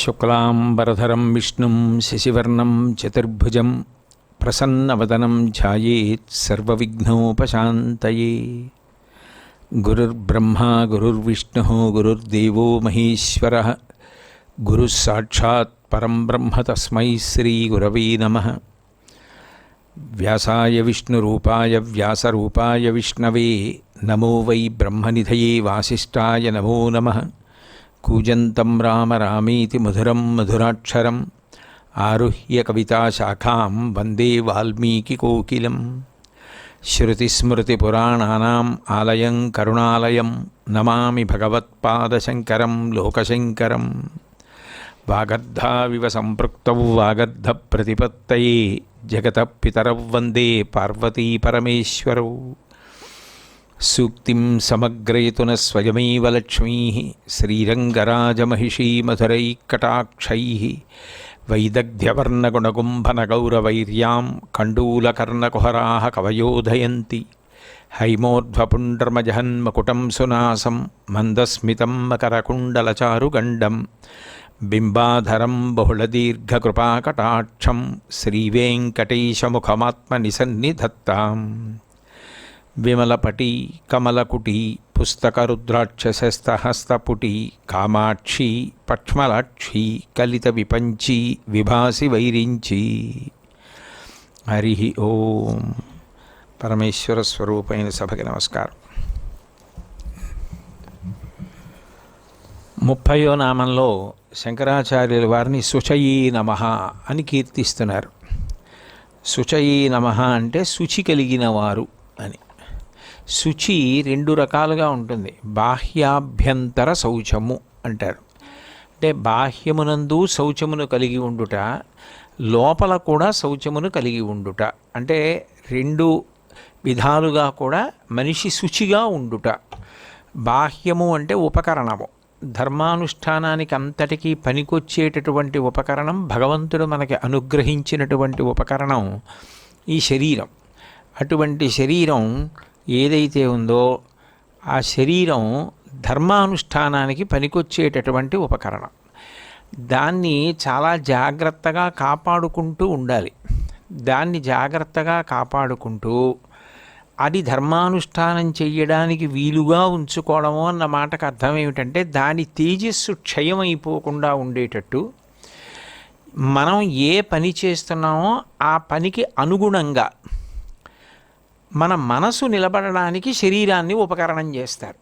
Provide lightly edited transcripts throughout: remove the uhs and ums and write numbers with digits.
శుక్లాంబరధరం విష్ణుం శశివర్ణం చతుర్భుజం ప్రసన్నవదనం ధ్యాయేత్ సర్వవిఘ్నోపశాంతయే. గురుర్బ్రహ్మా గురుర్విష్ణుః గురుర్దేవో మహేశ్వరః గురుః సాక్షాత్ పరం బ్రహ్మ తస్మై శ్రీ గురవే నమః. వ్యాసాయ విష్ణురూపాయ వ్యాసరూపాయ విష్ణవే నమో వై బ్రహ్మనిధయే వాసిష్ఠాయ నమో నమః. కూజంతం రామ రామేతి మధురం మధురాక్షరం ఆరుహ్య కవితాశాఖాం వందే వాల్మీకికోకిలం. శ్రుతిస్మృతిపురాణానాం ఆలయం కరుణాలయం నమామి భగవత్పాదశంకరం లోకశంకరం. వాగర్ధావివ సంపృక్తౌ వాగర్ధ ప్రతిపత్తయే జగతః పితరౌ వందే పార్వతీ పరమేశ్వరౌ. సూక్తిం సమగ్రయతున స్వయమేవ లక్ష్మీ శ్రీరంగరాజమహిషీ మధురైకటాక్షైః వైదగ్ధ్యవర్ణగుణగుంభనగౌరవైర్యాం కండూలకర్ణకుహరాः కవయోధయంతి. హైమోర్ధ్వపుండ్రమజహన్మకుటం సునాసం మందస్మితం మకరకుండలచారుగండం బింబాధరం బహుళదీర్ఘకృపాకటాక్షం శ్రీవేంకటేశముఖమాత్మనిసన్నిధత్తాం. విమలపటి కమలకుటి పుస్తకరుద్రాక్షసస్తహస్తపుటి కామాక్షి పక్ష్మలాక్షి కలిత విపంచి విభాసి వైరించి. హరి ఓం. పరమేశ్వర స్వరూపైన సభకి నమస్కారం. 30వ నామంలో శంకరాచార్యుల వారిని శుచయీ నమః అని కీర్తిస్తున్నారు. శుచయీ నమః అంటే శుచి కలిగిన వారు అని. శుచి రెండు రకాలుగా ఉంటుంది. బాహ్యాభ్యంతర శౌచము అంటారు. అంటే బాహ్యమునందు శౌచమును కలిగి ఉండుట, లోపల కూడా శౌచమును కలిగి ఉండుట. అంటే రెండు విధాలుగా కూడా మనిషి శుచిగా ఉండుట. బాహ్యము అంటే ఉపకరణము, ధర్మానుష్ఠానానికి అంతటికీ పనికొచ్చేటటువంటి ఉపకరణం, భగవంతుడు మనకి అనుగ్రహించినటువంటి ఉపకరణం ఈ శరీరం. అటువంటి శరీరం ఏదైతే ఉందో ఆ శరీరం ధర్మానుష్ఠానానికి పనికొచ్చేటటువంటి ఉపకరణం. దాన్ని చాలా జాగ్రత్తగా కాపాడుకుంటూ ఉండాలి. దాన్ని జాగ్రత్తగా కాపాడుకుంటూ అది ధర్మానుష్ఠానం చెయ్యడానికి వీలుగా ఉంచుకోవడము అన్న మాటకు అర్థం ఏమిటంటే దాని తేజస్సు క్షయమైపోకుండా ఉండేటట్టు మనం ఏ పని చేస్తున్నామో ఆ పనికి అనుగుణంగా మన మనసు నిలబడడానికి శరీరాన్ని ఉపకరణం చేస్తారు.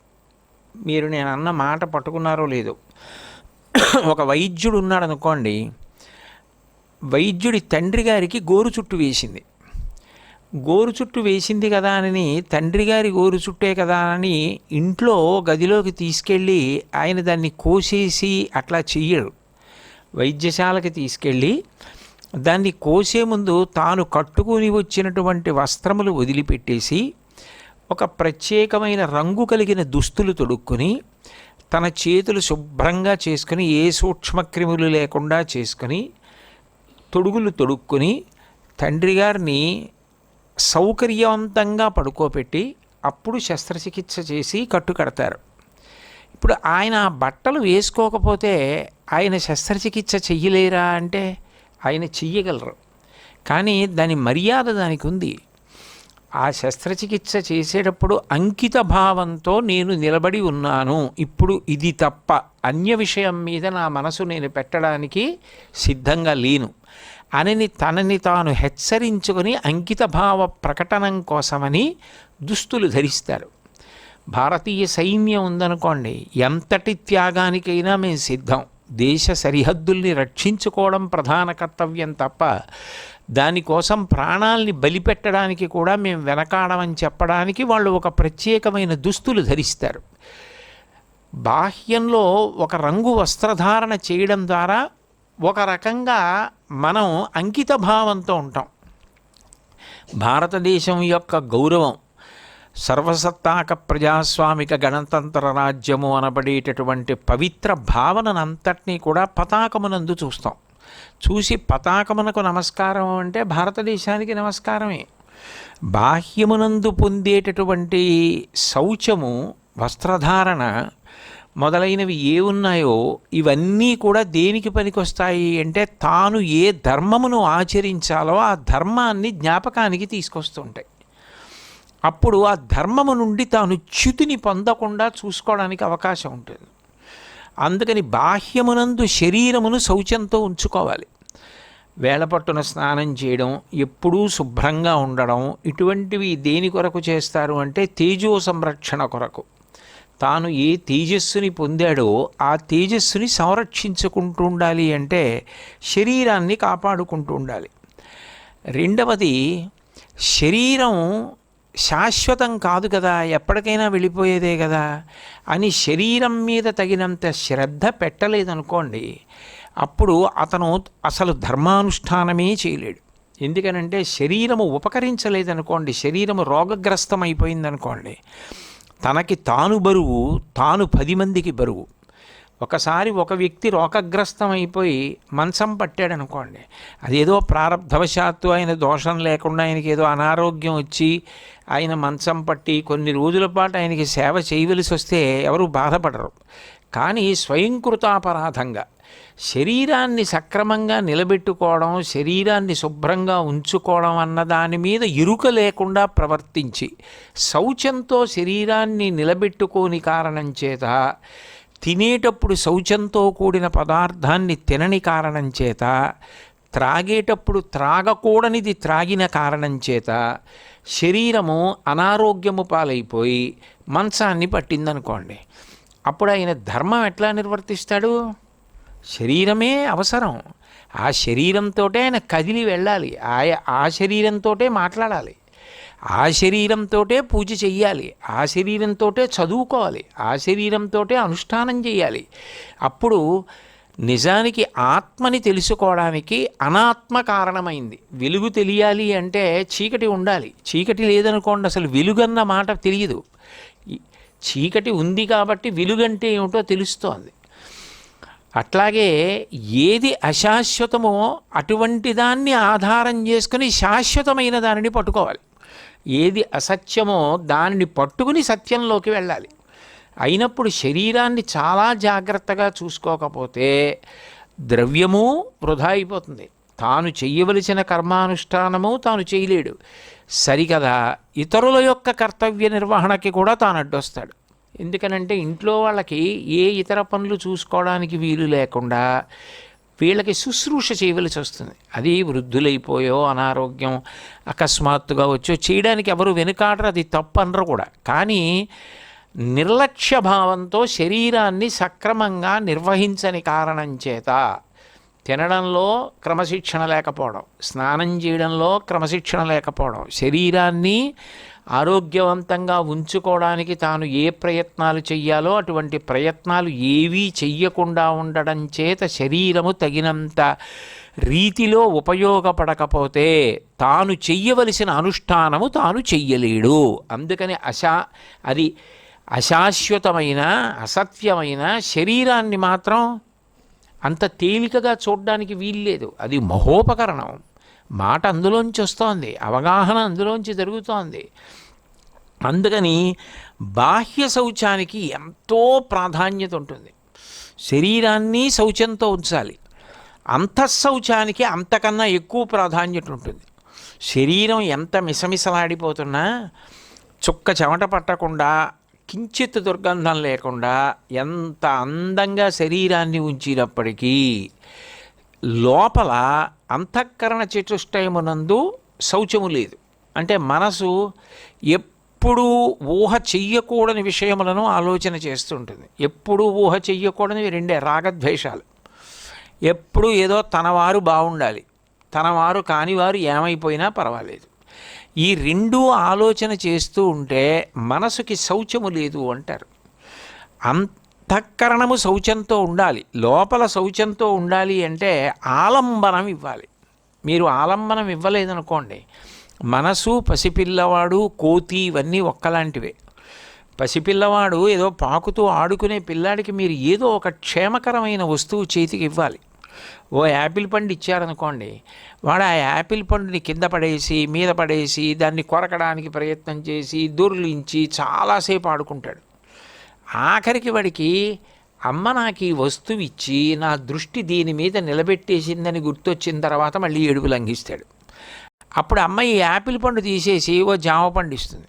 మీరు నేను అన్న మాట పట్టుకున్నారో లేదో, ఒక వైద్యుడు ఉన్నాడు అనుకోండి. వైద్యుడి తండ్రి గారికి గోరు చుట్టు వేసింది. గోరు చుట్టు వేసింది కదా అని తండ్రి గారి గోరు చుట్టే కదా అని ఇంట్లో గదిలోకి తీసుకెళ్ళి ఆయన దాన్ని కోసేసి అట్లా చెయ్యడు. వైద్యశాలకి తీసుకెళ్ళి దాన్ని కోసే ముందు తాను కట్టుకుని వచ్చినటువంటి వస్త్రములు వదిలిపెట్టేసి ఒక ప్రత్యేకమైన రంగు కలిగిన దుస్తులు తొడుక్కుని తన చేతులు శుభ్రంగా చేసుకుని ఏ సూక్ష్మక్రిములు లేకుండా చేసుకుని తొడుగులు తొడుక్కుని తండ్రి గారిని సౌకర్యవంతంగా పడుకోబెట్టి అప్పుడు శస్త్రచికిత్స చేసి కట్టుకడతారు. ఇప్పుడు ఆయన బట్టలు వేసుకోకపోతే ఆయన శస్త్రచికిత్స చెయ్యలేరా అంటే ఆయన చెయ్యగలరు. కానీ దాని మర్యాద దానికి ఉంది. ఆ శస్త్రచికిత్స చేసేటప్పుడు అంకిత భావంతో నేను నిలబడి ఉన్నాను, ఇప్పుడు ఇది తప్ప అన్య విషయం మీద నా మనసు నేను పెట్టడానికి సిద్ధంగా లేను అని తనని తాను హెచ్చరించుకొని అంకితభావ ప్రకటనం కోసమని దుస్తులు ధరిస్తారు. భారతీయ సైన్యం ఉందనుకోండి, ఎంతటి త్యాగానికైనా మేము సిద్ధం. దేశ సరిహద్దుల్ని రక్షించుకోవడం ప్రధాన కర్తవ్యం తప్ప దానికోసం ప్రాణాల్ని బలిపెట్టడానికి కూడా మేము వెనకాడమని చెప్పడానికి వాళ్ళు ఒక ప్రత్యేకమైన దుస్తులు ధరిస్తారు. బాహ్యంలో ఒక రంగు వస్త్రధారణ చేయడం ద్వారా ఒక రకంగా మనం అంకిత భావంతో ఉంటాం. భారతదేశం యొక్క గౌరవం సర్వసత్తాక ప్రజాస్వామిక గణతంత్ర రాజ్యము అనబడేటటువంటి పవిత్ర భావనంతటినీ కూడా పతాకమునందు చూస్తాం. చూసి పతాకమునకు నమస్కారం అంటే భారతదేశానికి నమస్కారమే. బాహ్యమునందు పొందేటటువంటి శౌచము, వస్త్రధారణ మొదలైనవి ఏ ఉన్నాయో ఇవన్నీ కూడా దేనికి పనికొస్తాయి అంటే తాను ఏ ధర్మమును ఆచరించాలో ఆ ధర్మాన్ని జ్ఞాపకానికి తీసుకొస్తుంటాయి. అప్పుడు ఆ ధర్మము నుండి తాను చ్యుతిని పొందకుండా చూసుకోవడానికి అవకాశం ఉంటుంది. అందుకని బాహ్యమునందు శరీరమును శౌచంతో ఉంచుకోవాలి. వేళపట్టున స్నానం చేయడం, ఎప్పుడూ శుభ్రంగా ఉండడం, ఇటువంటివి దేని కొరకు చేస్తారు అంటే తేజో సంరక్షణ కొరకు. తాను ఏ తేజస్సుని పొందాడో ఆ తేజస్సుని సంరక్షించుకుంటూ ఉండాలి అంటే శరీరాన్ని కాపాడుకుంటూ ఉండాలి. రెండవది, శరీరం శాశ్వతం కాదు కదా, ఎప్పటికైనా వెళ్ళిపోయేదే కదా అని శరీరం మీద తగినంత శ్రద్ధ పెట్టలేదనుకోండి, అప్పుడు అతను అసలు ధర్మానుష్ఠానమే చేయలేడు. ఎందుకనంటే శరీరము ఉపకరించలేదనుకోండి, శరీరము రోగగ్రస్తం అయిపోయిందనుకోండి, తనకి తాను బరువు, తాను 10 మందికి బరువు. ఒకసారి ఒక వ్యక్తి రోగగ్రస్తం అయిపోయి మంచం పట్టాడనుకోండి, అదేదో ప్రారబ్ధవశాత్తు ఆయన దోషం లేకుండా ఆయనకి ఏదో అనారోగ్యం వచ్చి ఆయన మంచం పట్టి కొన్ని రోజుల పాటు ఆయనకి సేవ చేయవలసి వస్తే ఎవరు బాధపడరు. కానీ స్వయంకృతాపరాధంగా శరీరాన్ని సక్రమంగా నిలబెట్టుకోవడం, శరీరాన్ని శుభ్రంగా ఉంచుకోవడం అన్న దాని మీద ఎరుక లేకుండా ప్రవర్తించి శౌచంతో శరీరాన్ని నిలబెట్టుకోని కారణం చేత, తినేటప్పుడు శౌచంతో కూడిన పదార్థాన్ని తినని కారణం చేత, త్రాగేటప్పుడు త్రాగకూడనిది త్రాగిన కారణం చేత శరీరము అనారోగ్యము పాలైపోయి మంచాన్ని పట్టిందనుకోండి, అప్పుడు ఆయన ధర్మం ఎట్లా నిర్వర్తిస్తాడు? శరీరమే అవసరం. ఆ శరీరంతో ఆయన కదిలి వెళ్ళాలి, ఆ శరీరంతో మాట్లాడాలి, ఆ శరీరంతో పూజ చెయ్యాలి, ఆ శరీరంతో చదువుకోవాలి, ఆ శరీరంతో అనుష్ఠానం చేయాలి. అప్పుడు నిజానికి ఆత్మని తెలుసుకోవడానికి అనాత్మ కారణమైంది. వెలుగు తెలియాలి అంటే చీకటి ఉండాలి. చీకటి లేదనుకోండి అసలు వెలుగన్న మాట తెలియదు. చీకటి ఉంది కాబట్టి వెలుగంటే ఏమిటో తెలుస్తోంది. అట్లాగే ఏది అశాశ్వతమో అటువంటి దాన్ని ఆధారం చేసుకుని శాశ్వతమైన దానిని పట్టుకోవాలి. ఏది అసత్యమో దానిని పట్టుకుని సత్యంలోకి వెళ్ళాలి. అయినప్పుడు శరీరాన్ని చాలా జాగ్రత్తగా చూసుకోకపోతే ద్రవ్యము వృధా అయిపోతుంది, తాను చెయ్యవలసిన కర్మానుష్ఠానము తాను చేయలేడు. సరికదా ఇతరుల యొక్క కర్తవ్య నిర్వహణకి కూడా తాను అడ్డొస్తాడు. ఎందుకనంటే ఇంట్లో వాళ్ళకి ఏ ఇతర పనులు చూసుకోవడానికి వీలు లేకుండా వీళ్ళకి శుశ్రూష చేయవలసి వస్తుంది. అది వృద్ధులైపోయో అనారోగ్యం అకస్మాత్తుగా వచ్చో చేయడానికి ఎవరు వెనుకాడరు, అది తప్పు అనరు కూడా. కానీ నిర్లక్ష్య భావంతో శరీరాన్ని సక్రమంగా నిర్వహించని కారణం చేత తినడంలో క్రమశిక్షణ లేకపోవడం, స్నానం చేయడంలో క్రమశిక్షణ లేకపోవడం, శరీరాన్ని ఆరోగ్యవంతంగా ఉంచుకోవడానికి తాను ఏ ప్రయత్నాలు చెయ్యాలో అటువంటి ప్రయత్నాలు ఏవీ చెయ్యకుండా ఉండడం చేత శరీరము తగినంత రీతిలో ఉపయోగపడకపోతే తాను చెయ్యవలసిన అనుష్ఠానము తాను చెయ్యలేడు. అందుకని అది అశాశ్వతమైన అసత్యమైన శరీరాన్ని మాత్రం అంత తేలికగా చూడడానికి వీల్లేదు. అది మహోపకరణం. మాట అందులోంచి వస్తోంది, అవగాహన అందులోంచి జరుగుతోంది. అందుకని బాహ్య శౌచానికి ఎంతో ప్రాధాన్యత ఉంటుంది. శరీరాన్ని శౌచంతో ఉంచాలి. అంతఃశౌచానికి అంతకన్నా ఎక్కువ ప్రాధాన్యత ఉంటుంది. శరీరం ఎంత మిసమిసలాడిపోతున్నా చుక్క చెమట పట్టకుండా కించిత్ దుర్గంధం లేకుండా ఎంత అందంగా శరీరాన్ని ఉంచినప్పటికీ లోపల అంతఃకరణ చతుష్టయమునందు శౌచము లేదు. అంటే మనసు ఎప్పుడూ ఊహ చెయ్యకూడని విషయములను ఆలోచన చేస్తుంటుంది. ఎప్పుడూ ఊహ చెయ్యకూడనివి రెండే, రాగద్వేషాలు. ఎప్పుడూ ఏదో తనవారు బాగుండాలి, తనవారు కానివారు ఏమైపోయినా పర్వాలేదు, ఈ రెండూ ఆలోచన చేస్తూ ఉంటే మనసుకి శౌచము లేదు అంటారు. అంతఃకరణము శౌచంతో ఉండాలి, లోపల శౌచంతో ఉండాలి అంటే ఆలంబనం ఇవ్వాలి. మీరు ఆలంబనం ఇవ్వలేదనుకోండి, మనసు, పసిపిల్లవాడు, కోతి ఇవన్నీ ఒక్కలాంటివే. పసిపిల్లవాడు ఏదో పాకుతూ ఆడుకునే పిల్లాడికి మీరు ఏదో ఒక క్షేమకరమైన వస్తువు చేతికి ఇవ్వాలి. ఓ యాపిల్ పండు ఇచ్చారనుకోండి, వాడు ఆ యాపిల్ పండుని కింద పడేసి మీద పడేసి దాన్ని కొరకడానికి ప్రయత్నం చేసి దొర్లించి చాలాసేపు ఆడుకుంటాడు. ఆఖరికి వాడికి అమ్మ నాకు ఈ వస్తువు ఇచ్చి నా దృష్టి దీని మీద నిలబెట్టేసిందని గుర్తొచ్చిన తర్వాత మళ్ళీ ఏడుపు లంఘిస్తాడు. అప్పుడు అమ్మ ఈ యాపిల్ పండు తీసేసి ఓ జామ పండు ఇస్తుంది.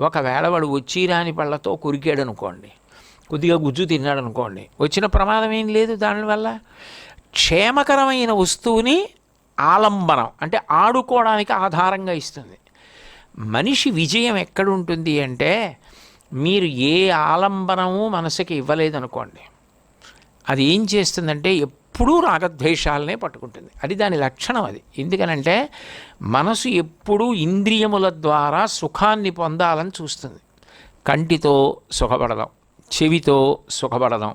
ఒకవేళ వాడు వచ్చి రాని పళ్ళతో కొరికాడు అనుకోండి, కొద్దిగా గుజ్జు తిన్నాడు అనుకోండి, వచ్చిన ప్రమాదం ఏం లేదు. దానివల్ల క్షేమకరమైన వస్తువుని ఆలంబనం అంటే ఆడుకోవడానికి ఆధారంగా ఇస్తుంది. మనిషి విజయం ఎక్కడుంటుంది అంటే మీరు ఏ ఆలంబనము మనసుకి ఇవ్వలేదనుకోండి, అది ఏం చేస్తుందంటే ఎప్పుడూ రాగద్వేషాలనే పట్టుకుంటుంది. అది దాని లక్షణం. అది ఎందుకనంటే మనసు ఎప్పుడూ ఇంద్రియముల ద్వారా సుఖాన్ని పొందాలని చూస్తుంది. కంటితో సుఖపడదాం, చెవితో సుఖపడదాం,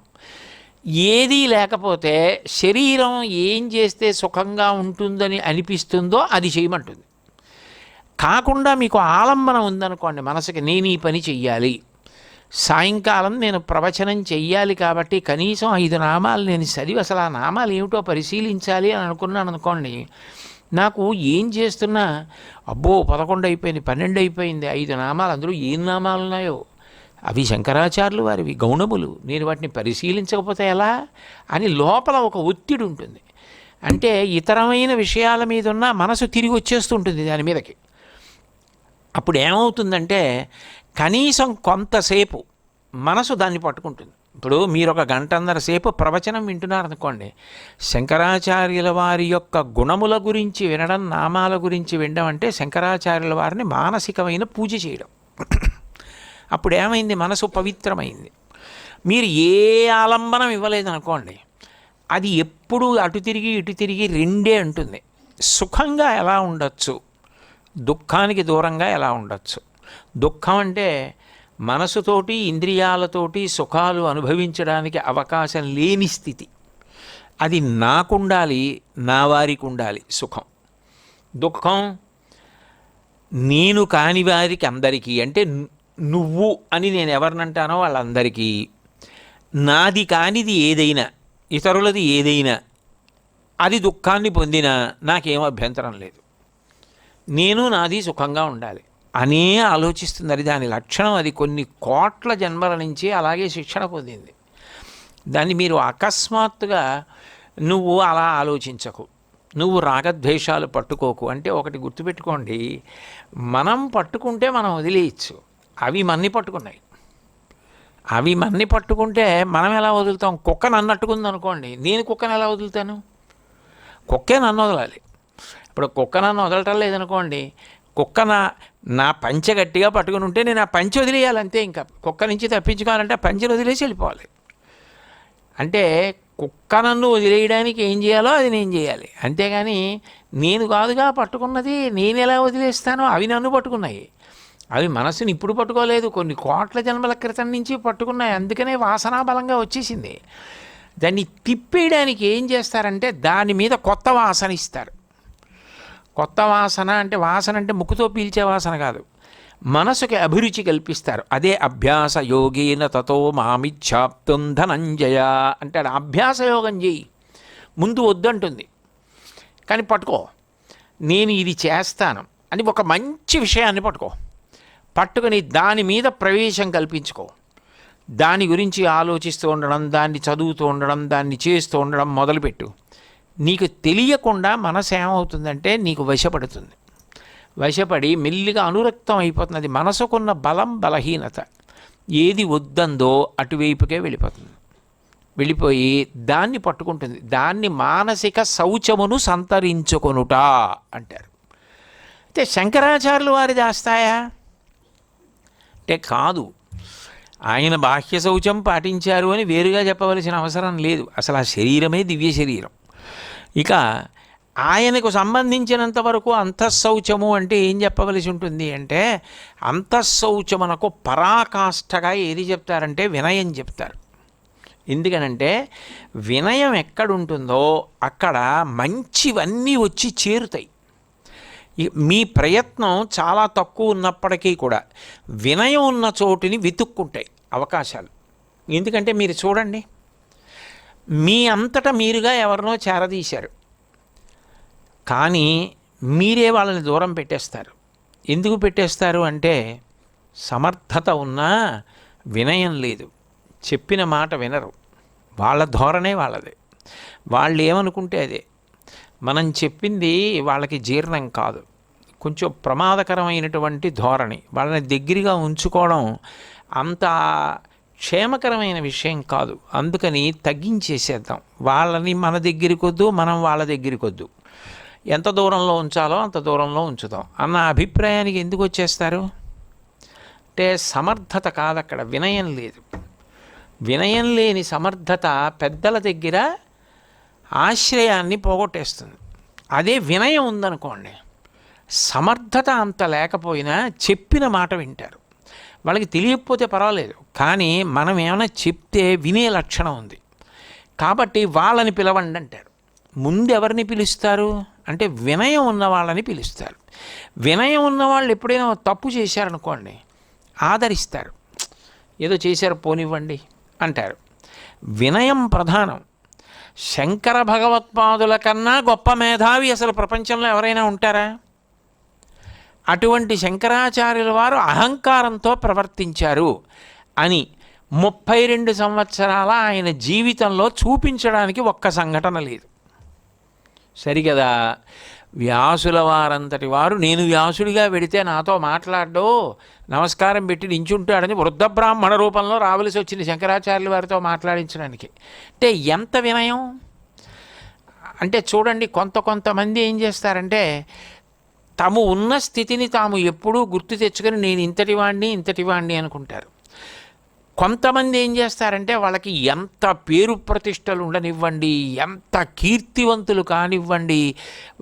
ఏదీ లేకపోతే శరీరం ఏం చేస్తే సుఖంగా ఉంటుందని అనిపిస్తుందో అది చేయమంటుంది. కాకుండా మీకు ఆలంబనం ఉందనుకోండి మనసుకి, నేను ఈ పని చెయ్యాలి, సాయంకాలం నేను ప్రవచనం చెయ్యాలి కాబట్టి కనీసం 5 నామాలు నేను చదివి అసలు ఆ నామాలు ఏమిటో పరిశీలించాలి అని అనుకున్నాను అనుకోండి, నాకు ఏం చేస్తున్నా అబ్బో 11 అయిపోయింది, 12 అయిపోయింది, 5 నామాలు, అందులో ఏం నామాలు ఉన్నాయో అవి శంకరాచార్యులు వారివి గౌణములు, నేను వాటిని పరిశీలించకపోతే ఎలా అని లోపల ఒక ఒత్తిడి ఉంటుంది. అంటే ఇతరమైన విషయాల మీద ఉన్న మనసు తిరిగి వచ్చేస్తుంటుంది దాని మీదకి. అప్పుడు ఏమవుతుందంటే కనీసం కొంతసేపు మనసు దాన్ని పట్టుకుంటుంది. ఇప్పుడు మీరు ఒక గంటన్నర సేపు ప్రవచనం వింటున్నారనుకోండి, శంకరాచార్యుల వారి యొక్క గుణముల గురించి వినడం, నామాల గురించి వినడం అంటే శంకరాచార్యుల వారిని మానసికమైన పూజ చేయడం. అప్పుడు ఏమైంది, మనసు పవిత్రమైంది. మీరు ఏ ఆలంబనం ఇవ్వలేదనుకోండి, అది ఎప్పుడు అటు తిరిగి ఇటు తిరిగి రెండే అంటుంది. సుఖంగా ఎలా ఉండొచ్చు, దుఃఖానికి దూరంగా ఎలా ఉండొచ్చు. దుఃఖం అంటే మనసుతోటి ఇంద్రియాలతోటి సుఖాలు అనుభవించడానికి అవకాశం లేని స్థితి. అది నాకుండాలి, నా వారికి ఉండాలి సుఖం. దుఃఖం నేను కాని వారికి అందరికీ, అంటే నువ్వు అని నేను ఎవరినంటానో వాళ్ళందరికీ, నాది కానిది ఏదైనా, ఇతరులది ఏదైనా, అది దుఃఖాన్ని పొందినా నాకేం అభ్యంతరం లేదు, నేను నాది సుఖంగా ఉండాలి అనే ఆలోచిస్తుంది. అది దాని లక్షణం. అది కొన్ని కోట్ల జన్మల నుంచి అలాగే శిక్షణ పొందింది. దాన్ని మీరు అకస్మాత్తుగా నువ్వు అలా ఆలోచించకు, నువ్వు రాగద్వేషాలు పట్టుకోకు అంటే ఒకటి గుర్తుపెట్టుకోండి, మనం పట్టుకుంటే మనం వదిలేయచ్చు, అవి మన్ని పట్టుకున్నాయి. అవి మన్ని పట్టుకుంటే మనం ఎలా వదులుతాం? కుక్క నన్ను అట్టుకుంది అనుకోండి, నేను కుక్కను ఎలా వదులుతాను? కుక్కే నన్ను వదలాలి. ఇప్పుడు కుక్క నన్ను వదలటం లేదనుకోండి, కుక్క నా పంచె గట్టిగా పట్టుకుని ఉంటే నేను ఆ పంచె వదిలేయాలి అంతే. ఇంకా కుక్క నుంచి తప్పించుకోవాలంటే ఆ పంచెను వదిలేసి వెళ్ళిపోవాలి. అంటే కుక్క నన్ను వదిలేయడానికి ఏం చేయాలో అది నేను చేయాలి, అంతేగాని నేను కాదుగా పట్టుకున్నది, నేను ఎలా వదిలేస్తానో? అవి నన్ను పట్టుకున్నాయి, అవి మనసుని ఇప్పుడు పట్టుకోలేదు, కొన్ని కోట్ల జన్మల క్రితం నుంచి పట్టుకున్నాయి. అందుకనే వాసనా బలంగా వచ్చేసింది. దాన్ని తిప్పేయడానికి ఏం చేస్తారంటే దాని మీద కొత్త వాసన ఇస్తారు. కొత్త వాసన అంటే, వాసన అంటే ముక్కుతో పీల్చే వాసన కాదు, మనసుకి అభిరుచి కల్పిస్తారు. అదే అభ్యాస యోగేన తతో మామిచ్ఛాప్తుం ధనంజయ అంటాడు. అభ్యాస యోగం చేయి, ముందు వద్దంటుంది కానీ పట్టుకో, నేను ఇది చేస్తాను అని ఒక మంచి విషయాన్ని పట్టుకొని దాని మీద ప్రవేశం కల్పించుకో. దాని గురించి ఆలోచిస్తూ ఉండడం, దాన్ని చదువుతూ ఉండడం, దాన్ని చేస్తూ ఉండడం మొదలుపెట్టు. నీకు తెలియకుండా మనసు ఏమవుతుందంటే నీకు వశపడుతుంది. వశపడి మెల్లిగా అనురక్తం అయిపోతుంది. మనసుకున్న బలం బలహీనత, ఏది వద్దందో అటువైపుకే వెళ్ళిపోతుంది. వెళ్ళిపోయి దాన్ని పట్టుకుంటుంది. దాన్ని మానసిక శౌచమును సంతరించుకొనుట అంటారు. అయితే శంకరాచార్యులు వారి దాస్తాయా అంటే కాదు. ఆయన బాహ్య శౌచం పాటించారు అని వేరుగా చెప్పవలసిన అవసరం లేదు. అసలు ఆ శరీరమే దివ్య శరీరం. ఇక ఆయనకు సంబంధించినంత వరకు అంతఃశౌచము అంటే ఏం చెప్పవలసి ఉంటుంది అంటే, అంతఃశౌచమునకు పరాకాష్ఠగా ఏది చెప్తారంటే వినయం చెప్తారు. ఎందుకనంటే వినయం ఎక్కడుంటుందో అక్కడ మంచివన్నీ వచ్చి చేరుతాయి. మీ ప్రయత్నం చాలా తక్కువ ఉన్నప్పటికీ కూడా వినయం ఉన్న చోటుని వెతుక్కుంటాయి అవకాశాలు. ఎందుకంటే మీరు చూడండి, మీ అంతటా మీరుగా ఎవరినో చేరదీశారు, కానీ మీరే వాళ్ళని దూరం పెట్టేస్తారు. ఎందుకు పెట్టేస్తారు అంటే సమర్థత ఉన్నా వినయం లేదు, చెప్పిన మాట వినరు. వాళ్ళ ధోరణే వాళ్ళది. వాళ్ళు ఏమనుకుంటే అదే. మనం చెప్పింది వాళ్ళకి జీర్ణం కాదు. కొంచెం ప్రమాదకరమైనటువంటి ధోరణి. వాళ్ళని దగ్గరగా ఉంచుకోవడం అంత క్షేమకరమైన విషయం కాదు. అందుకని తగ్గించేసేద్దాం. వాళ్ళని మన దగ్గరికి వద్దు, మనం వాళ్ళ దగ్గరికి వద్దు. ఎంత దూరంలో ఉంచాలో అంత దూరంలో ఉంచుదాం అన్న అభిప్రాయానికి ఎందుకు వచ్చేస్తారు అంటే సమర్థత కాదు, అక్కడ వినయం లేదు. వినయం లేని సమర్థత పెద్దల దగ్గర ఆశ్రయాన్ని పోగొట్టేస్తుంది. అదే వినయం ఉందనుకోండి, సమర్థత అంత లేకపోయినా చెప్పిన మాట వింటారు. వాళ్ళకి తెలియకపోతే పర్వాలేదు, కానీ మనం ఏమైనా చెప్తే వినే లక్షణం ఉంది కాబట్టి వాళ్ళని పిలవండి అంటారు. ముందు ఎవరిని పిలుస్తారు అంటే వినయం ఉన్న వాళ్ళని పిలుస్తారు. వినయం ఉన్నవాళ్ళు ఎప్పుడైనా తప్పు చేశారనుకోండి ఆదరిస్తారు. ఏదో చేశారు పోనివ్వండి అంటారు. వినయం ప్రధానం. శంకర భగవత్పాదుల కన్నా గొప్ప మేధావి అసలు ప్రపంచంలో ఎవరైనా ఉంటారా? అటువంటి శంకరాచార్యుల వారు అహంకారంతో ప్రవర్తించారు అని 32 సంవత్సరాల ఆయన జీవితంలో చూపించడానికి ఒక్క సంఘటన లేదు. సరిగదా? వ్యాసుల వారంతటి వారు నేను వ్యాసుడిగా వెడితే నాతో మాట్లాడో నమస్కారం పెట్టి నించుంటాడని వృద్ధ బ్రాహ్మణ రూపంలో రావలసి వచ్చింది శంకరాచార్యుల వారితో మాట్లాడించడానికి. అంటే ఎంత వినయం అంటే చూడండి. కొంతమంది ఏం చేస్తారంటే తాము ఉన్న స్థితిని తాము ఎప్పుడూ గుర్తు తెచ్చుకొని నేను ఇంతటి వాణ్ణి అనుకుంటారు. కొంతమంది ఏం చేస్తారంటే వాళ్ళకి ఎంత పేరు ప్రతిష్టలు ఉండనివ్వండి, ఎంత కీర్తివంతులు కానివ్వండి,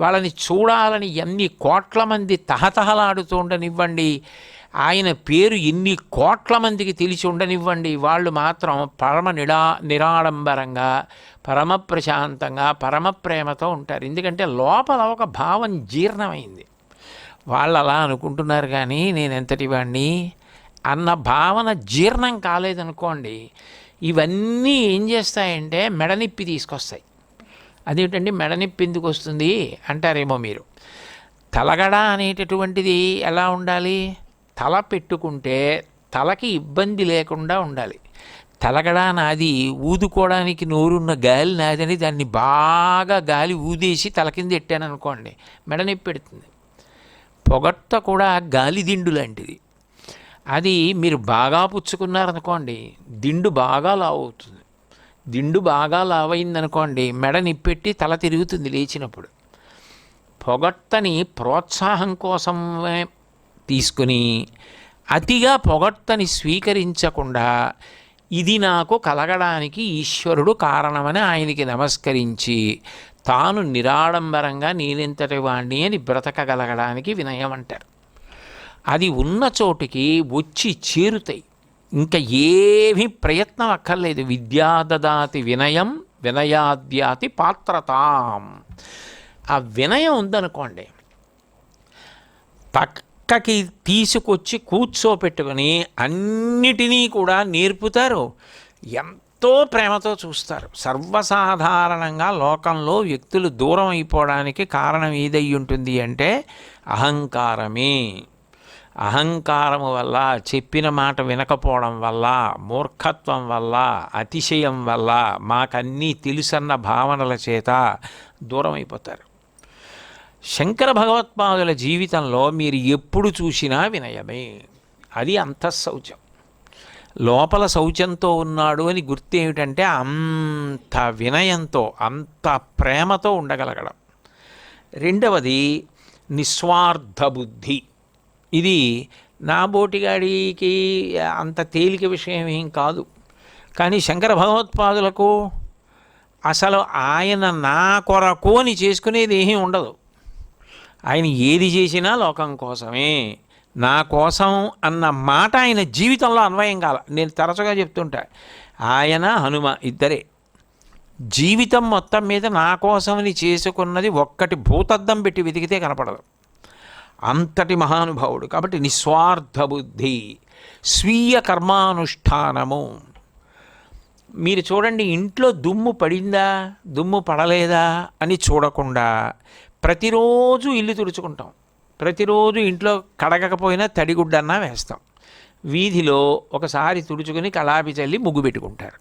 వాళ్ళని చూడాలని ఎన్ని కోట్ల మంది తహతహలాడుతూ ఉండనివ్వండి, ఆయన పేరు ఎన్ని కోట్ల మందికి తెలిసి ఉండనివ్వండి, వాళ్ళు మాత్రం పరమ నిరాడంబరంగా పరమ ప్రశాంతంగా పరమ ప్రేమతో ఉంటారు. ఎందుకంటే లోపల ఒక భావం జీర్ణమైంది. వాళ్ళు అలా అనుకుంటున్నారు కానీ నేను ఎంతటి వాణ్ణి అన్న భావన జీర్ణం కాలేదనుకోండి, ఇవన్నీ ఏం చేస్తాయంటే మెడనిప్పి తీసుకొస్తాయి. అదేంటండి మెడనిప్పి ఎందుకు వస్తుంది అంటారేమో మీరు. తలగడ అనేటటువంటిది ఎలా ఉండాలి? తల పెట్టుకుంటే తలకి ఇబ్బంది లేకుండా ఉండాలి. తలగడ నాది, ఊదుకోవడానికి నోరున్న గాలి నాదని దాన్ని బాగా గాలి ఊదేసి తల కింద ఎట్టాను అనుకోండి మెడనిప్పి పెడుతుంది. పొగట్ట కూడా గాలి దిండు లాంటిది. అది మీరు బాగా పుచ్చుకున్నారనుకోండి దిండు బాగా లావు అవుతుంది. దిండు బాగా లావైందనుకోండి మెడ నిప్పెట్టి తల తిరుగుతుంది లేచినప్పుడు. పొగట్టని ప్రోత్సాహం కోసమే తీసుకుని అతిగా పొగట్టని స్వీకరించకుండా ఇది నాకు కలగడానికి ఈశ్వరుడు కారణమని ఆయనకి నమస్కరించి తాను నిరాడంబరంగా నేనెంతటి వాణ్ణి అని బ్రతకగలగడానికి వినయం అంటారు. అది ఉన్న చోటికి వచ్చి చేరుతాయి. ఇంకా ఏమీ ప్రయత్నం అక్కర్లేదు. విద్యా దదాతి వినయం వినయాద్యాతి పాత్రతాం. ఆ వినయం ఉందనుకోండి పక్కకి తీసుకొచ్చి కూర్చోపెట్టుకొని అన్నిటినీ కూడా నేర్పుతారు. ఎంతో ప్రేమతో చూస్తారు. సర్వసాధారణంగా లోకంలో వ్యక్తులు దూరం అయిపోవడానికి కారణం ఏదై ఉంటుంది అంటే అహంకారమే. అహంకారము వల్ల, చెప్పిన మాట వినకపోవడం వల్ల, మూర్ఖత్వం వల్ల, అతిశయం వల్ల, మాకన్నీ తెలుసన్న భావనల చేత దూరం అయిపోతారు. శంకర భగవత్పాదుల జీవితంలో మీరు ఎప్పుడు చూసినా వినయమే. అది అంతఃశౌచం. లోపల శౌచంతో ఉన్నాడు అని గుర్తు ఏమిటంటే అంత వినయంతో అంత ప్రేమతో ఉండగలగడం. రెండవది నిస్వార్థ బుద్ధి. ఇది నా బోటిగాడికి అంత తేలిక విషయం ఏం కాదు. కానీ శంకర భగవత్పాదులకు అసలు ఆయన నా కొరకు అని చేసుకునేది ఏమీ ఉండదు. ఆయన ఏది చేసినా లోకం కోసమే, నా కోసం అన్న మాట ఆయన జీవితంలో అన్వయం కాల. నేను తరచుగా చెప్తుంటా, ఆయన హనుమ ఇద్దరే జీవితం మొత్తం మీద నా కోసమని చేసుకున్నది ఒక్కటి భూతద్దం పెట్టి వెతికితే కనపడదు. అంతటి మహానుభావుడు. కాబట్టి నిస్వార్థ బుద్ధి, స్వీయ కర్మానుష్ఠానము. మీరు చూడండి, ఇంట్లో దుమ్ము పడిందా దుమ్ము పడలేదా అని చూడకుండా ప్రతిరోజు ఇల్లు తుడుచుకుంటాం. ప్రతిరోజు ఇంట్లో కడగకపోయినా తడిగుడ్డన్నా వేస్తాం. వీధిలో ఒకసారి తుడుచుకుని కళాపి చల్లి ముగ్గు పెట్టుకుంటారు.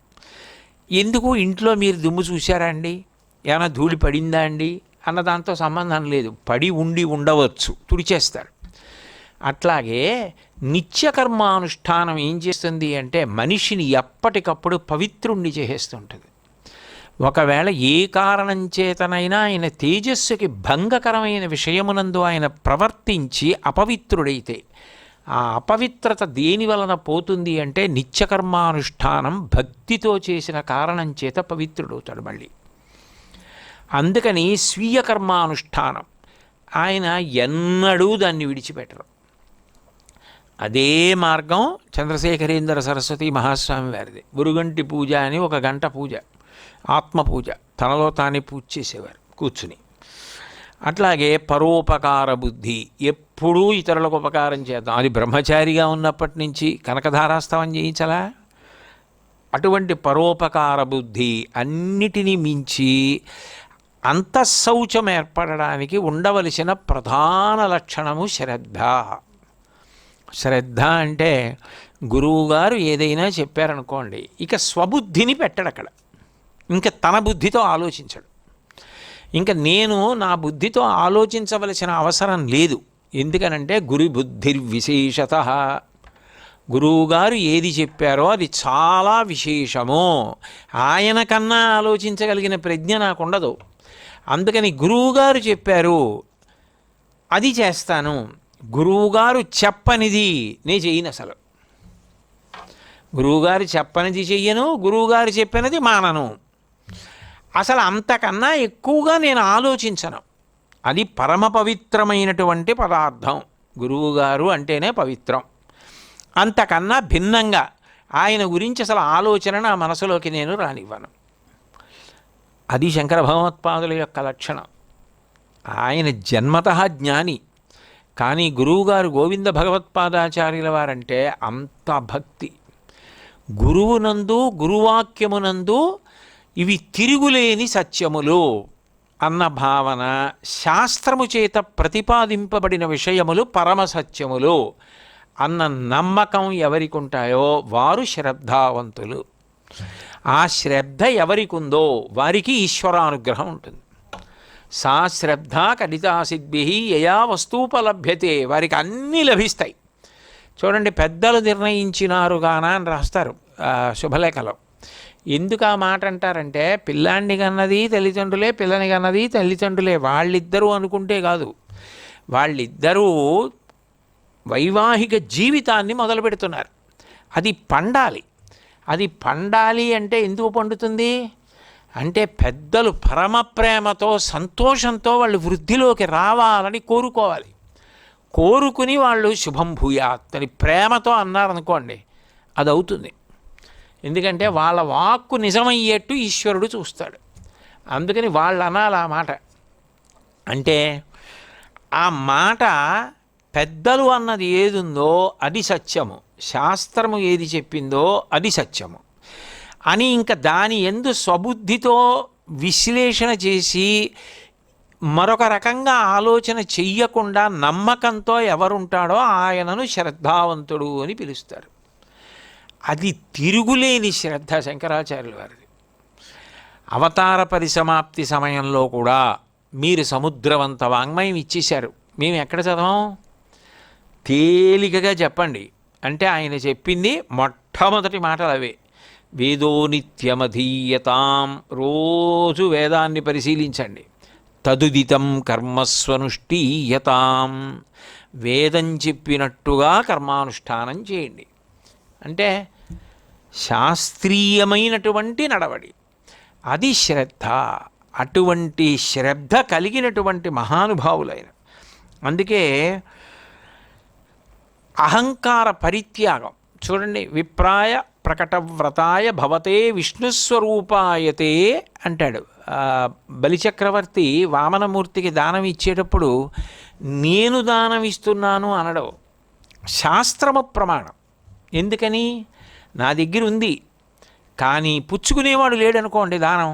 ఎందుకు ఇంట్లో మీరు దుమ్ము చూశారా అండి, ఏమైనా ధూళి పడిందా అండి అన్న దాంతో సంబంధం లేదు. పడి ఉండి ఉండవచ్చు, తుడిచేస్తారు. అట్లాగే నిత్యకర్మానుష్ఠానం ఏం చేస్తుంది అంటే మనిషిని ఎప్పటికప్పుడు పవిత్రుణ్ణి చేసేస్తుంటుంది. ఒకవేళ ఏ కారణం చేతనైనా ఆయన తేజస్సుకి భంగకరమైన విషయమునందు ఆయన ప్రవర్తించి అపవిత్రుడైతే ఆ అపవిత్రత దేని వలన పోతుంది అంటే నిత్యకర్మానుష్ఠానం భక్తితో చేసిన కారణం చేత పవిత్రుడవుతాడు మళ్ళీ. అందుకని స్వీయ కర్మానుష్ఠానం ఆయన ఎన్నడూ దాన్ని విడిచిపెట్టరు. అదే మార్గం చంద్రశేఖరేంద్ర సరస్వతి మహాస్వామి వారిది. గురుగంటి పూజ అని ఒక గంట పూజ, ఆత్మపూజ, తనలో తానే పూజ చేసేవారు కూర్చుని. అట్లాగే పరోపకార బుద్ధి, ఎప్పుడూ ఇతరులకు ఉపకారం చేద్దాం. అది బ్రహ్మచారిగా ఉన్నప్పటి నుంచి కనకధారాస్తవం చేయించలా. అటువంటి పరోపకార బుద్ధి అన్నిటినీ మించి అంతఃశౌచం ఏర్పడడానికి ఉండవలసిన ప్రధాన లక్షణము శ్రద్ధ. శ్రద్ధ అంటే గురువుగారు ఏదైనా చెప్పారనుకోండి, ఇక స్వబుద్ధిని పెట్టడు అక్కడ, ఇంకా తన బుద్ధితో ఆలోచించడు. ఇంకా నేను నా బుద్ధితో ఆలోచించవలసిన అవసరం లేదు. ఎందుకనంటే గురు బుద్ధిర్విశేషత, గురువుగారు ఏది చెప్పారో అది చాలా విశేషము. ఆయన కన్నా ఆలోచించగలిగిన ప్రజ్ఞ నాకు ఉండదు. అందుకని గురువుగారు చెప్పారు అది చేస్తాను, గురువుగారు చెప్పనిది నేను చెయ్యను. అసలు గురువుగారు చెప్పనిది చెయ్యను, గురువుగారు చెప్పినది మానను. అసలు అంతకన్నా ఎక్కువగా నేను ఆలోచించను. అది పరమ పవిత్రమైనటువంటి పదార్థం. గురువుగారు అంటేనే పవిత్రం. అంతకన్నా భిన్నంగా ఆయన గురించి అసలు ఆలోచన నా మనసులోకి నేను రానివ్వను. అది శంకర భగవత్పాదుల యొక్క లక్షణం. ఆయన జన్మతః జ్ఞాని, కానీ గురువుగారు గోవింద భగవత్పాదాచార్యుల వారంటే అంత భక్తి. గురువునందు గురువాక్యమునందు ఇవి తిరుగులేని సత్యములు అన్న భావన, శాస్త్రము చేత ప్రతిపాదింపబడిన విషయములు పరమసత్యములు అన్న నమ్మకం ఎవరికి ఉంటాయో వారు శ్రద్ధావంతులు. ఆ శ్రద్ధ ఎవరికి ఉందో వారికి ఈశ్వరానుగ్రహం ఉంటుంది. సా శ్రద్ధ కలితా సిద్భి యయా వస్తూపలభ్యతే, వారికి అన్నీ లభిస్తాయి. చూడండి, పెద్దలు నిర్ణయించినారుగానా అని రాస్తారు శుభలేఖలో. ఎందుకు ఆ మాట అంటారంటే, పిల్లాన్ని కన్నది తల్లిదండ్రులే, పిల్లని కన్నది తల్లిదండ్రులే, వాళ్ళిద్దరూ అనుకుంటే కాదు. వాళ్ళిద్దరూ వైవాహిక జీవితాన్ని మొదలు పెడుతున్నారు. అది పండాలి. అది పండాలి అంటే ఎందుకు పండుతుంది అంటే, పెద్దలు పరమ ప్రేమతో సంతోషంతో వాళ్ళు వృద్ధిలోకి రావాలని కోరుకోవాలి. కోరుకుని వాళ్ళు శుభం భూయాత్ అని ప్రేమతో అన్నారనుకోండి, అది అవుతుంది. ఎందుకంటే వాళ్ళ వాక్కు నిజమయ్యేట్టు ఈశ్వరుడు చూస్తాడు. అందుకని వాళ్ళు అనాలి ఆ మాట. అంటే ఆ మాట పెద్దలు అన్నది ఏదుందో అది సత్యము, శాస్త్రము ఏది చెప్పిందో అది సత్యము అని ఇంకా దాని యందు స్వబుద్ధితో విశ్లేషణ చేసి మరొక రకంగా ఆలోచన చెయ్యకుండా నమ్మకంతో ఎవరుంటాడో ఆయనను శ్రద్ధావంతుడు అని పిలుస్తారు. అది తిరుగులేని శ్రద్ధ శంకరాచార్యుల వారిది. అవతార పరిసమాప్తి సమయంలో కూడా మీరు సముద్రవంత వాంగ్మయం ఇచ్చేశారు, మేము ఎక్కడ చదవం, తేలికగా చెప్పండి అంటే ఆయన చెప్పింది మొట్టమొదటి మాటలు అవే. వేదో నిత్యమధీయతాం, రోజు వేదాన్ని పరిశీలించండి. తదుదితం కర్మస్వనుష్ఠీయతాం, వేదం చెప్పినట్టుగా కర్మానుష్ఠానం చేయండి. అంటే శాస్త్రీయమైనటువంటి నడవడి, అది శ్రద్ధ. అటువంటి శ్రద్ధ కలిగినటువంటి మహానుభావులైన, అందుకే అహంకార పరిత్యాగం చూడండి. విప్రాయ ప్రకటవ్రతాయ భవతే విష్ణుస్వరూపాయతే అంటాడు. బలిచక్రవర్తి వామనమూర్తికి దానం ఇచ్చేటప్పుడు నేను దానం ఇస్తున్నాను అనడం శాస్త్రము ప్రమాణం. ఎందుకని, నా దగ్గర ఉంది కానీ పుచ్చుకునేవాడు లేడనుకోండి, దానం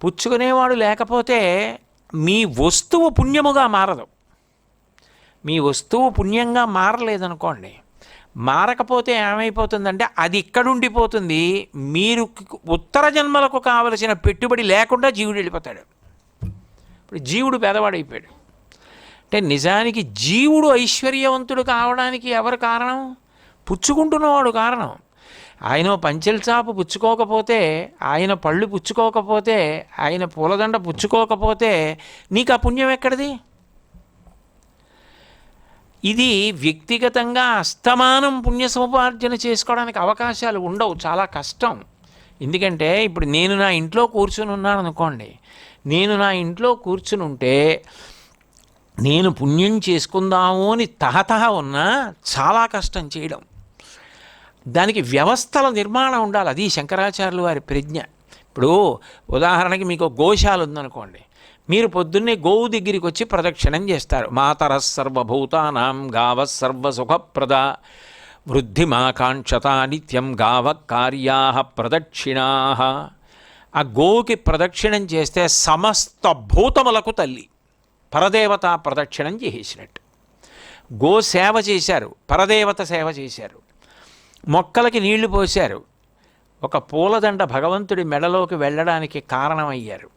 పుచ్చుకునేవాడు లేకపోతే మీ వస్తువు పుణ్యముగా మారదు. మీ వస్తువు పుణ్యంగా మారలేదనుకోండి, మారకపోతే ఏమైపోతుందంటే అది ఇక్కడ ఉండిపోతుంది. మీరు ఉత్తర జన్మలకు కావలసిన పెట్టుబడి లేకుండా జీవుడు వెళ్ళిపోతాడు. ఇప్పుడు జీవుడు పేదవాడైపోయాడు. అంటే నిజానికి జీవుడు ఐశ్వర్యవంతుడు కావడానికి ఎవరు కారణం? పుచ్చుకుంటున్నవాడు కారణం. ఆయన పంచెల చాపు పుచ్చుకోకపోతే, ఆయన పళ్ళు పుచ్చుకోకపోతే, ఆయన పూలదండ పుచ్చుకోకపోతే నీకు ఆ పుణ్యం ఎక్కడిది? ఇది వ్యక్తిగతంగా అస్తమానం పుణ్య సముపార్జన చేసుకోవడానికి అవకాశాలు ఉండవు, చాలా కష్టం. ఎందుకంటే ఇప్పుడు నేను నా ఇంట్లో కూర్చుని ఉన్నాను అనుకోండి, నేను నా ఇంట్లో కూర్చుని ఉంటే నేను పుణ్యం చేసుకుందాము అని తహతహ ఉన్నా చాలా కష్టం చేయడం. దానికి వ్యవస్థల నిర్మాణం ఉండాలి. అది శంకరాచార్యులు వారి ప్రజ్ఞ. ఇప్పుడు ఉదాహరణకి మీకు గోశాల ఉందనుకోండి, మీరు పొద్దున్నే గోవు దగ్గరికి వచ్చి ప్రదక్షిణం చేస్తారు. మాతర సర్వభూతానాం గావ సర్వసుఖప్రద వృద్ధిమాకాంక్షత నిత్యం గావ కార్యా ప్రదక్షిణా. ఆ గోవుకి ప్రదక్షిణం చేస్తే సమస్త భూతములకు తల్లి, పరదేవత ప్రదక్షిణం చేసినట్టు. గో సేవ చేశారు, పరదేవత సేవ చేశారు. మొక్కలకి నీళ్లు పోశారు, ఒక పూలదండ భగవంతుడి మెడలోకి వెళ్ళడానికి కారణమయ్యారు.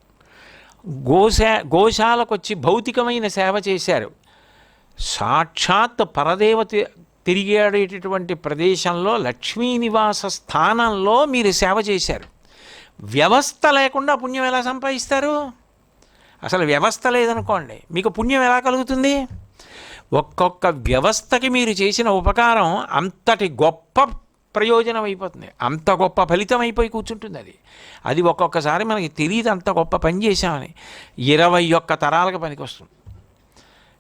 గోశాలకు వచ్చి భౌతికమైన సేవ చేశారు. సాక్షాత్ పరదేవత తిరిగాడేటటువంటి ప్రదేశంలో లక్ష్మీ నివాస స్థానంలో మీరు సేవ చేశారు. వ్యవస్థ లేకుండా పుణ్యం ఎలా సంపాదిస్తారు? అసలు వ్యవస్థ లేదనుకోండి, మీకు పుణ్యం ఎలా కలుగుతుంది? ఒక్కొక్క వ్యవస్థకి మీరు చేసిన ఉపకారం అంతటి గొప్ప ప్రయోజనం అయిపోతుంది, అంత గొప్ప ఫలితం అయిపోయి కూర్చుంటుంది. అది ఒక్కొక్కసారి మనకి తెలియదు అంత గొప్ప పని చేశామని. 21 తరాలకు పనికి వస్తుంది.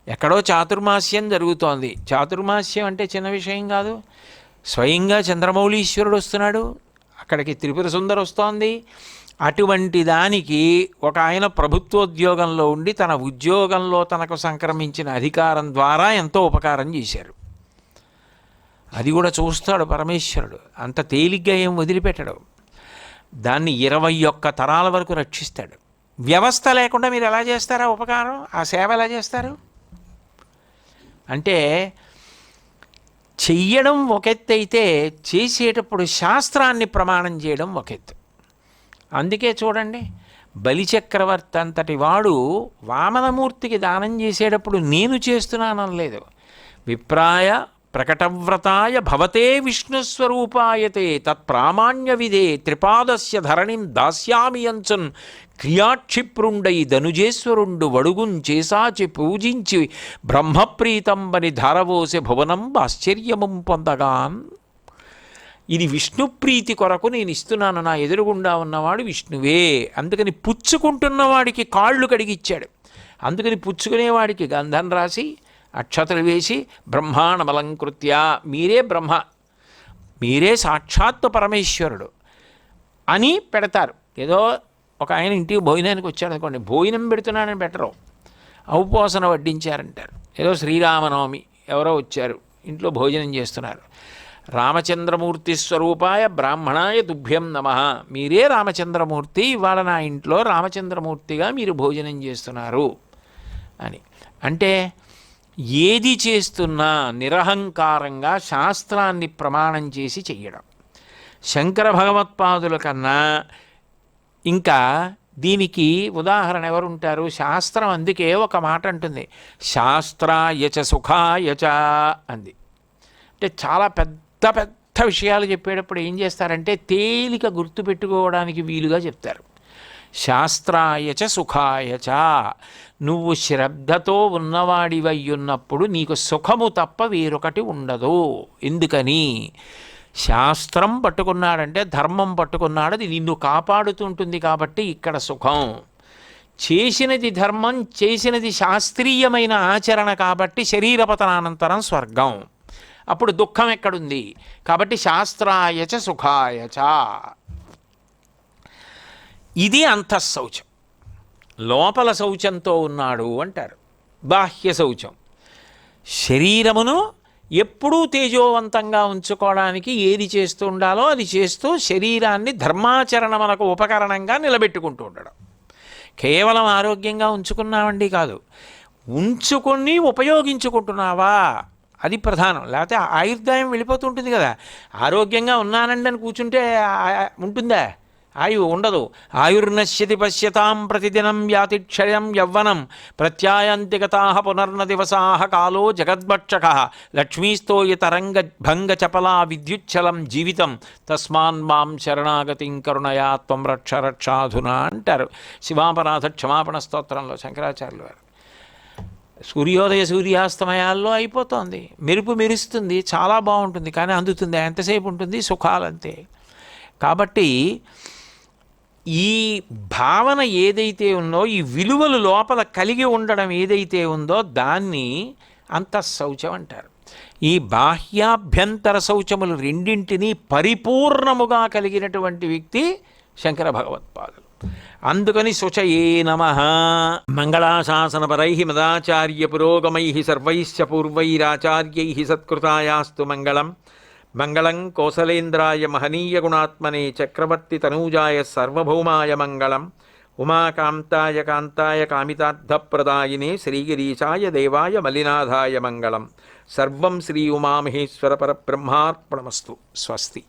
ఎక్కడో చాతుర్మాస్యం జరుగుతోంది. చాతుర్మాస్యం అంటే చిన్న విషయం కాదు. స్వయంగా చంద్రమౌళీశ్వరుడు వస్తున్నాడు, అక్కడికి త్రిపుర సుందరి వస్తోంది. అటువంటి దానికి ఒక ఆయన ప్రభుత్వోద్యోగంలో ఉండి తన ఉద్యోగంలో తనకు సంక్రమించిన అధికారం ద్వారా ఎంతో ఉపకారం చేశారు. అది కూడా చూస్తాడు పరమేశ్వరుడు, అంత తేలిగ్గా ఏం వదిలిపెట్టడు. దాన్ని 21 తరాల వరకు రక్షిస్తాడు. వ్యవస్థ లేకుండా మీరు ఎలా చేస్తారా ఉపకారం? ఆ సేవ ఎలా చేస్తారు? అంటే చెయ్యడం ఒక ఎత్తు అయితే, చేసేటప్పుడు శాస్త్రాన్ని ప్రమాణం చేయడం ఒక ఎత్తు. అందుకే చూడండి, బలిచక్రవర్తి అంతటి వాడు వామనమూర్తికి దానం చేసేటప్పుడు నేను చేస్తున్నాననలేదు. విప్రాయ ప్రకటవ్రతాయ భవతే విష్ణుస్వరూపాయతే తత్ప్రామాణ్య విధే త్రిపాదస్య ధరణిం దాస్యామి అంచున్ క్రియాక్షిప్రుండై ధనుజేశ్వరుండు వడుగుం చేసాచి పూజించి బ్రహ్మప్రీతంబని ధారవోసి భువనం ఆశ్చర్యము పొందగాన్. ఇది విష్ణుప్రీతి కొరకు నేను ఇస్తున్నాను, నా ఎదురుగుండా ఉన్నవాడు విష్ణువే. అందుకని పుచ్చుకుంటున్నవాడికి కాళ్ళు కడిగిచ్చాడు. అందుకని పుచ్చుకునేవాడికి గంధం రాసి అక్షతలు వేసి బ్రహ్మాండమలంకృత్య, మీరే బ్రహ్మ, మీరే సాక్షాత్తు పరమేశ్వరుడు అని పెడతారు. ఏదో ఒక ఆయన ఇంటికి భోజనానికి వచ్చాడు అనుకోండి, భోజనం పెడుతున్నానని పెట్టరు, ఔపోసన వడ్డించారంటారు. ఏదో శ్రీరామనవమి ఎవరో వచ్చారు, ఇంట్లో భోజనం చేస్తున్నారు. రామచంద్రమూర్తి స్వరూపాయ బ్రాహ్మణాయ తుభ్యం నమః, మీరే రామచంద్రమూర్తి, ఇవాళ నా ఇంట్లో రామచంద్రమూర్తిగా మీరు భోజనం చేస్తున్నారు అని. అంటే ఏది చేస్తున్నా నిరహంకారంగా శాస్త్రాన్ని ప్రమాణం చేసి చెయ్యడం. శంకర భగవత్పాదుల కన్నా ఇంకా దీనికి ఉదాహరణ ఎవరుంటారు? శాస్త్రం. అందుకే ఒక మాట అంటుంది, శాస్త్రాయచ సుఖాయచ అంది. అంటే చాలా పెద్ద పెద్ద విషయాలు చెప్పేటప్పుడు ఏం చేస్తారంటే తేలిక గుర్తుపెట్టుకోవడానికి వీలుగా చెప్తారు. శాస్త్రాయచ సుఖాయచ, నువ్వు శ్రద్ధతో ఉన్నవాడివయ్యున్నప్పుడు నీకు సుఖము తప్ప వేరొకటి ఉండదు. ఎందుకని? శాస్త్రం పట్టుకున్నాడంటే ధర్మం పట్టుకున్నాడు, అది నిన్ను కాపాడుతుంటుంది. కాబట్టి ఇక్కడ సుఖం. చేసినది ధర్మం, చేసినది శాస్త్రీయమైన ఆచరణ కాబట్టి శరీరపతనానంతరం స్వర్గం. అప్పుడు దుఃఖం ఎక్కడుంది? కాబట్టి శాస్త్రాయచ సుఖాయచ. ఇది అంతఃశౌచం. లోపల శౌచంతో ఉన్నాడు అంటారు. బాహ్య శౌచం శరీరమును ఎప్పుడూ తేజోవంతంగా ఉంచుకోవడానికి ఏది చేస్తూ ఉండాలో అది చేస్తూ శరీరాన్ని ధర్మాచరణమునకు ఉపకరణంగా నిలబెట్టుకుంటూ ఉండడం. కేవలం ఆరోగ్యంగా ఉంచుకున్నామండి కాదు, ఉంచుకొని ఉపయోగించుకుంటున్నావా అది ప్రధానం. లేకపోతే ఆయుర్దాయం వెళ్ళిపోతుంటుంది కదా. ఆరోగ్యంగా ఉన్నానండి అని కూర్చుంటే ఉంటుందా? ఆయువు ఉండదు. ఆయుర్నశ్యతి పశ్యతాం ప్రతిదినం యాతి క్షయం యవ్వనం ప్రత్యాయంతిగతా పునర్న దివసా కాలో జగద్భక్షక లక్ష్మీస్తోయ తరంగ భంగ చపలా విద్యుచ్చలం జీవితం తస్మాన్ మాం శరణాగతిం కరుణయా త్వం రక్ష రక్షాధునా అంటారు శివాపరాధ క్షమాపణ స్తోత్రంలో శంకరాచార్యులు వారు. సూర్యోదయ సూర్యాస్తమయాల్లో అయిపోతుంది. మెరుపు మెరుస్తుంది, చాలా బాగుంటుంది, కానీ అందుతుంది ఎంతసేపు ఉంటుంది? సుఖాలంతే. కాబట్టి ఈ భావన ఏదైతే ఉందో, ఈ విలువలు లోపల కలిగి ఉండడం ఏదైతే ఉందో దాన్ని అంతఃశౌచం అంటారు. ఈ బాహ్యాభ్యంతర శౌచములు రెండింటినీ పరిపూర్ణముగా కలిగినటువంటి వ్యక్తి శంకర భగవత్పాదులు. అందుకని శుచయే నమః. మంగళాశాసనపరై మదాచార్య పురోగమై సర్వైశ్చ పూర్వైరాచార్యై సత్కృతాయాస్తు మంగళం. మంగళం కోసలేంద్రాయ మహనీయ గుణాత్మనే చక్రవర్తి తనూజాయ సార్వభౌమాయ మంగళం. ఉమాకాంతాయ కాంతాయ కామితార్థప్రదాయినే శ్రీగిరీశాయ దేవాయ మలినాథాయ మంగళం. సర్వం శ్రీ ఉమామహేశ్వర పరబ్రహ్మార్పణమస్తు. స్వస్తి.